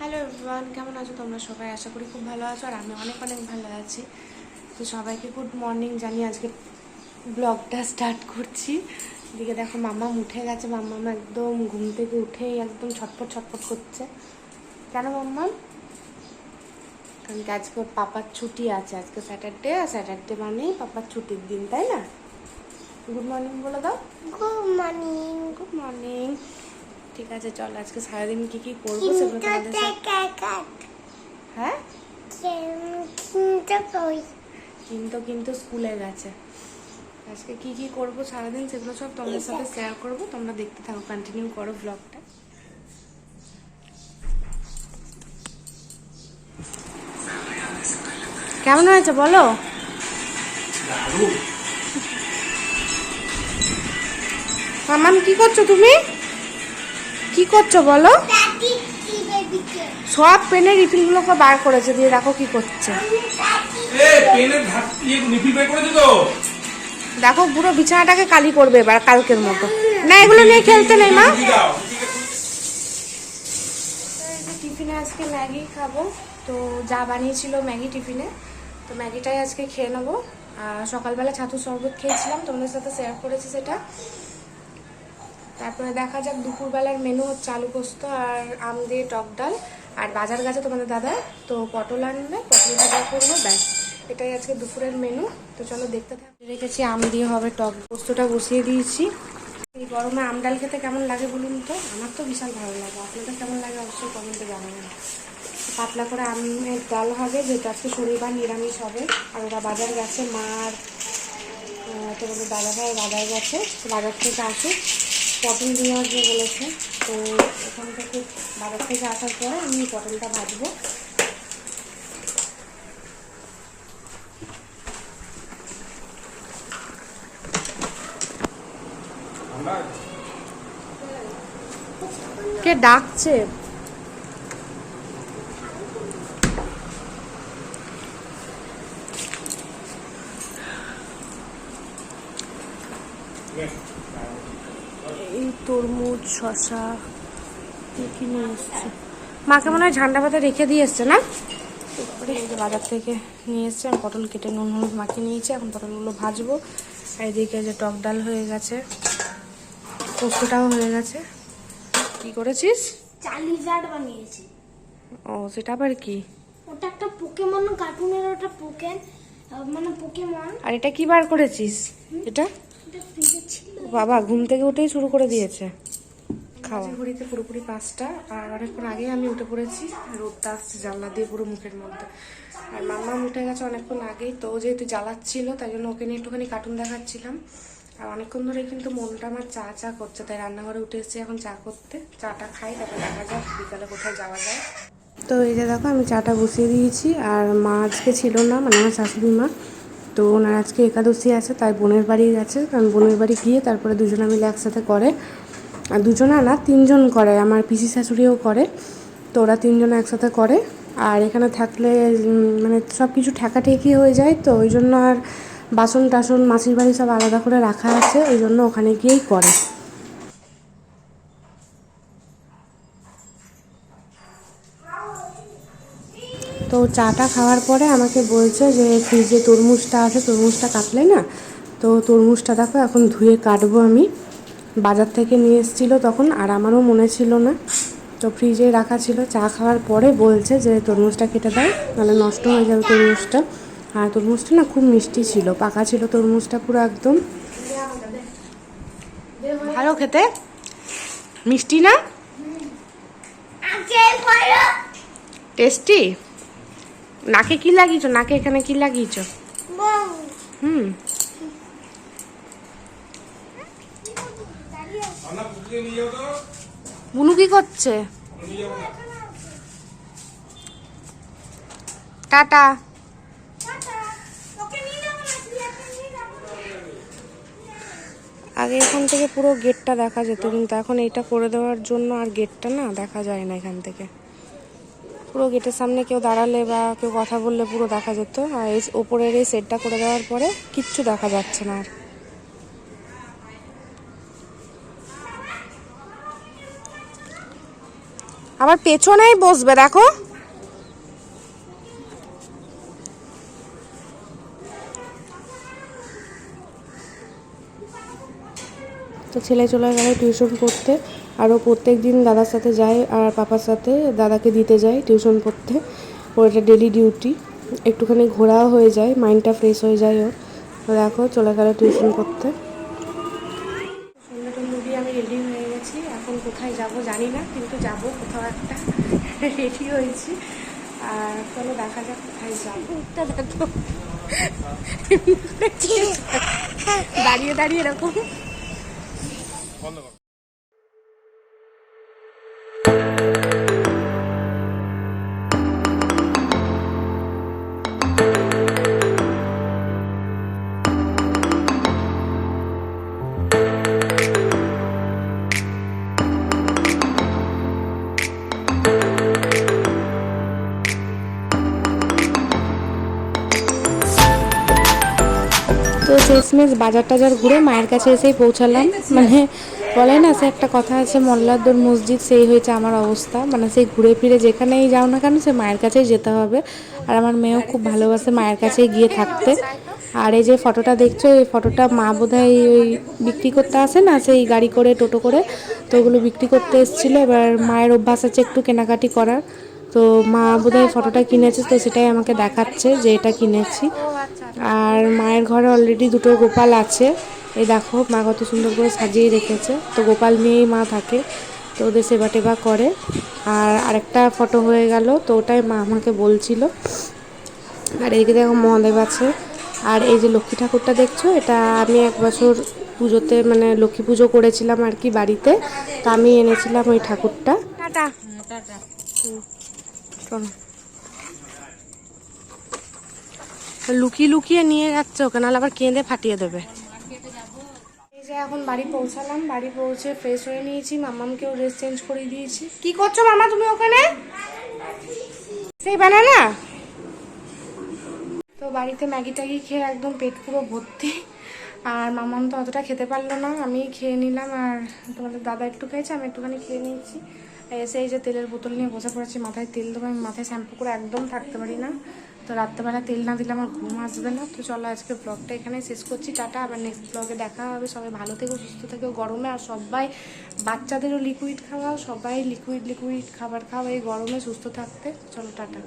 Hello everyone, কেমন আছো তোমরা সবাই? আশা করি খুব ভালো আছো আর আমি অনেক অনেক ভালো আছি। তো সবাইকে গুড মর্নিং জানিয়ে আজকে ব্লগটা স্টার্ট করছি। এদিকে দেখো মাম্মা উঠে গেছে। মাম্মা একদম ঘুম থেকে উঠেই একদম ছটফট ছটফট করছে। কেন মাম্মা? কারণ কি আজকে ওর পাপার ছুটি আছে। আজকে স্যাটারডে, আর স্যাটারডে মানেই পাপার ছুটির দিন, তাই না? গুড মর্নিং বলে দাও। Good morning. Good morning. ঠিক আছে, চল আজকে সারাদিন কী কী করবো সেগুলো তোমাদের সাথে। হ্যাঁ, কিন্তু স্কুলে গেছে। আজকে কি কি করবো সারাদিন সেগুলো সব তোমাদের সাথে শেয়ার করবো। তোমরা দেখতে থাকো, কন্টিনিউ করো ব্লগটা। কেমন হয়েছে বলো? মামাম কি করছো তুমি? কি করছো বলো? সব পেনের রিফিলগুলোকে বার করেছে, দিয়ে দেখো কি করছে। দেখো পুরো বিছানাটাকে কালি করবে এবার কালকের মতো। না, এগুলো নিয়ে খেলতে নেই মা। টিফিনে আজকে ম্যাগি খাবো। তো যা বানিয়েছিল ম্যাগি টিফিনে, তো ম্যাগিটাই আজকে খেয়ে নেবো। আর সকালবেলা ছাতুর শরবত খেয়েছিলাম, তোমাদের সাথে শেয়ার করেছি সেটা। তারপরে দেখা যাক দুপুরবেলার মেনু হচ্ছে আলু পোস্ত আর আম দিয়ে টক ডাল। আর বাজার গেছে তোমাদের দাদা, তো পটল আনবে, পটল ভাজা করবো, ব্যাস এটাই আজকে দুপুরের মেনু। তো চলো দেখতে থাকি। রেখেছি আম দিয়ে হবে টক, পোস্তটা বসিয়ে দিয়েছি। এই গরমে আম ডাল খেতে কেমন লাগে বলুন তো? আমার তো বিশাল ভালো লাগে, আপনাদের কেমন লাগে অবশ্যই কমেন্টে জানাবেন। পাতলা করে আমের ডাল হবে, যেহেতু আজকে শনিবার নিরামিষ হবে। আর ওরা বাজার গেছে, মা আর তোমাদের দাদাভাই বাজার গেছে, বাজার থেকে আসুক পটল দিয়ে আসবে বলেছে। তো এখান থেকে বাজার থেকে আসার পরে আমি পটলটা ভাজবো। কে ডাকছে? এই তরমুজ, শশা কিনে এসছে। মাকে মনে হয় ঝান্ডা পাতা রেখে দিয়ে এসছে না? বাজার থেকে নিয়ে এসছে। আমি পটল কেটে নুন হলুদ মাখিয়ে নিয়েছি, এখন পটলগুলো ভাজবো। আর এদিকে যে টক ডাল হয়ে গেছে, পোস্তটাও হয়ে গেছে। কি করেছিস? চালিজার্ড বানিয়েছি। ও, সেটা আবার কি? ওটা একটা পোকেমন কার্টুনের, ওটা মানে পোকেমন। আর এটা কি বার করেছিস? এটা বাবা ঘুম থেকে উঠেই শুরু করে দিয়েছে খাওয়া। ঘড়িতে পুরোপুরি 5টা, আর অনেকক্ষণ আগে আমি উঠে পড়েছি। রোদটা আসছে জানলা দিয়ে পুরো মুখের মধ্যে। আর মাম্মা উঠে গেছে অনেকক্ষণ আগেই, তো যেহেতু জ্বালাচ্ছিল তাই জন্য ওকে নিয়ে একটুখানি কার্টুন দেখাচ্ছিলাম। আর অনেকক্ষণ ধরে কিন্তু মনটা আমার চা চা করছে, তাই রান্নাঘরে উঠে এসেছি এখন চা করতে। চাটা খাই, তারপর দেখা যাক বিকালে কোথায় যাওয়া যায়। তো এই যে দেখো আমি চাটা বসিয়ে দিয়েছি। আর মা আজকে ছিল না, মানে আমার শাশুড়ি মা, তো ওনার আজকে একাদশী আছে, তাই বোনের বাড়ি গেছে। কারণ বোনের বাড়ি গিয়ে তারপরে দুজনে মিলে একসাথে করে। আর দুজনা না, 3জন করে, আমার পিসি শাশুড়িও করে। তো ওরা 3জনে একসাথে করে। আর এখানে থাকলে মানে সব কিছু ঠেকাঠেকি হয়ে যায়, তো ওই জন্য আর বাসন টাসন মাসির বাড়ি সব আলাদা করে রাখা আছে, ওই জন্য ওখানে গিয়েই করে। তো চাটা খাওয়ার পরে আমাকে বলছে যে ফ্রিজে তরমুজটা আছে, তরমুজটা কাটলে না। তো তরমুজটা দেখো এখন ধুয়ে কাটবো আমি। বাজার থেকে নিয়ে এসেছিলো তখন, আর আমারও মনে ছিল না, তো ফ্রিজে রাখা ছিল। চা খাওয়ার পরে বলছে যে তরমুজটা কেটে দাও, নাহলে নষ্ট হয়ে যাবে তরমুজটা। আর তরমুজটা না খুব মিষ্টি ছিল, পাকা ছিল তরমুজটা পুরো একদম ভালো খেতে, মিষ্টি না, টেস্টি। নাকে কি লাগিয়েছো? নাকে এখানে কি লাগিয়েছো? বুনু কি করছে? টাটা। আগে এখান থেকে পুরো গেটটা দেখা যেত, কিন্তু এখন এইটা করে দেওয়ার জন্য আর গেটটা না দেখা যায় না এখান থেকে। পুরো গেটের সামনে কেউ দাঁড়ালে বা কেউ কথা বললে পুরো দেখা যেত। আর এই ওপরের এই সেটটা করে দেওয়ার পরে কিচ্ছু দেখা যাচ্ছে না আর। আবার পেছনেই বসবে দেখো। তো ছেলে চলে গেল টিউশন পড়তে। আরও প্রত্যেক দিন দাদার সাথে যায় আর পাপার সাথে দাদাকে দিতে যায় টিউশন পড়তে। ওর এটা ডেলি ডিউটি। একটুখানি ঘোরাও হয়ে যায়, মাইন্ডটা ফ্রেশ হয়ে যায় ওর। তো দেখো চলে গেল টিউশন পড়তে। সন্ধ্যা টন্ধ্যা দিয়ে আমি রেডি হয়ে গেছি। এখন কোথায় যাব জানি না, কিন্তু যাব কোথাও একটা। রেডি হয়েছি আর চলো দেখা যাক কোথায় যাবো। দাঁড়িয়ে দাঁড়িয়ে এরকম। তো শেষমেশ বাজার টাজার ঘুরে মায়ের কাছে এসেই পৌঁছালাম। মানে বলে না, সে একটা কথা আছে, মোল্লাদ্দর মসজিদ, সেই হয়েছে আমার অবস্থা। মানে সেই ঘুরে ফিরে যেখানেই যাও না কেন সে মায়ের কাছেই যেতে হবে। আর আমার মেয়েও খুব ভালোবাসে মায়ের কাছেই গিয়ে থাকতে। আর এই যে ফটোটা দেখছো, এই ফটোটা মা বোধহয় ওই বিক্রি করতে আসে না, সেই গাড়ি করে টোটো করে, তো ওগুলো বিক্রি করতে এসেছিলো। এবার মায়ের অভ্যাস আছে একটু কেনাকাটি করার, তো মা বোধহয় ফটোটা কিনেছে, তো সেটাই আমাকে দেখাচ্ছে যে এটা কিনেছি। আর মায়ের ঘরে অলরেডি দুটো গোপাল আছে। এই দেখো মা কত সুন্দর করে সাজিয়ে রেখেছে। তো গোপাল নিয়েই মা থাকে, তো ওদের সেবা টেবা করে। আর আরেকটা ফটো হয়ে গেল, তো ওটাই মা আমাকে বলছিল। আর এইদিকে দেখো মহাদেব আছে। আর এই যে লক্ষ্মী ঠাকুরটা দেখছো, এটা আমি এক বছর পুজোতে মানে লক্ষ্মী পুজো করেছিলাম আর কি বাড়িতে, তো আমি এনেছিলাম ওই ঠাকুরটা। Tata tata. লুকিয়ে লুকিয়ে নিয়ে যাচ্ছে ওকে, নাহলে আবার কেঁদে ফাটিয়ে দেবে। এই যে এখন বাড়ি পৌঁছালাম, বাড়ি পৌঁছে ফ্রেশ হয়ে নিয়েছি, মামামকেও ড্রেস চেঞ্জ করে দিয়েছি। কি করছো মামা তুমি ওখানে? সেই বানানা। তো বাড়িতে ম্যাগি ট্যাগি খেয়ে একদম পেট পুরো ভর্তি। আর মামাম তো অতটা খেতে পারলো না, আমি খেয়ে নিলাম। আর তোমাদের দাদা একটু খেয়েছে, আমি একটুখানি খেয়ে নিয়েছি। এসে এই যে তেলের বোতল নিয়ে বসে পড়েছি, মাথায় তেল দেবো। আমি মাথায় শ্যাম্পু করে একদম থাকতে পারি না, তো রাত্রেবেলা তেল না দিলে আমার ঘুম আসবে না। তো চলো আজকে ব্লগটা এখানেই শেষ করছি, টাটা। আবার নেক্সট ব্লগে দেখা হবে। সবাই ভালো থেকো, সুস্থ থেকো গরমে। আর সবাই বাচ্চাদেরও লিকুইড খাওয়াও, সবাই লিকুইড খাবার খাও এই গরমে সুস্থ থাকতে। চলো টাটা।